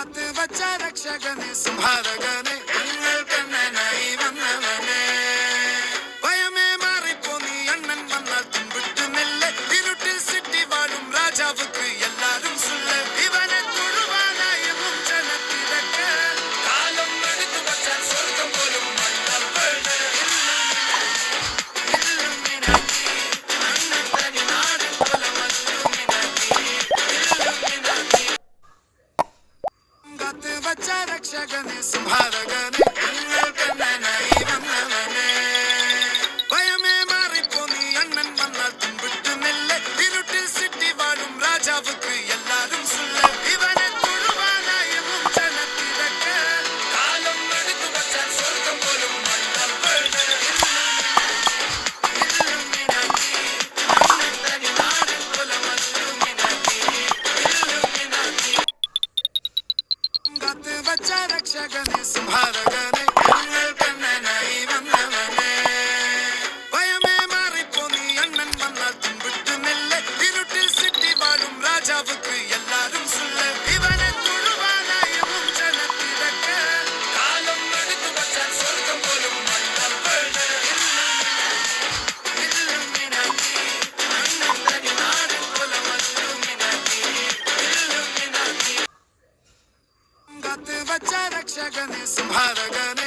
കാത്ത് വച്ച രക്ഷകനെ സംഹാരകനെ ഞങ്ങൾ കണ്ണനായി വന്നവനെ ഭയമേ മാറിപ്പോ നീ അണ്ണൻ വന്നാൽ തുമ്പിട്ട് നെല്ല് ഇരുട്ടിൽ സിറ്റി വാഴും രാജാവുക്ക് എല്ലാരും സുല്ല ഇവനെ തൊഴുവാനായി ജനത്തിരക്ക് കാലം എടുത്തു വച്ചാൽ സ്വർഗം പോലും രക്ഷകനെ സംഹാരകനെ ഞങ്ങൾ കണ്ണനായി വന്നവനെ ഭയമേ മാറിപ്പോ നീ അണ്ണൻ വന്നാൽ തുമ്പിട്ട് നെല്ല് ഇരുട്ടിൽ സിറ്റി വാഴും രാജാവുക്ക് എല്ലാരും സുല്ല ഇവനെ തൊഴുവാനായി ജനത്തിരക്ക് കാലം എടുത്തു വച്ചാൽ സ്വർഗം പോലും രക്ഷകനെ സംഹാരകനെ ഞങ്ങൾ കണ്ണനായി വന്നവനെ ഭയമേ മാറിപ്പോ നീ അണ്ണൻ വന്നാൽ തുമ്പിട്ട് നെല്ല് ഇരുട്ടിൽ സിറ്റി വാഴും രാജാവുക്ക് എല്ലാരും സുല്ല ഇവനെ തൊഴുവാനായി ജനത്തിരക്ക് കാലം എടുത്തു വച്ചാൽ സ്വർഗം പോലും രക്ഷകനെ സംഹാരകനെ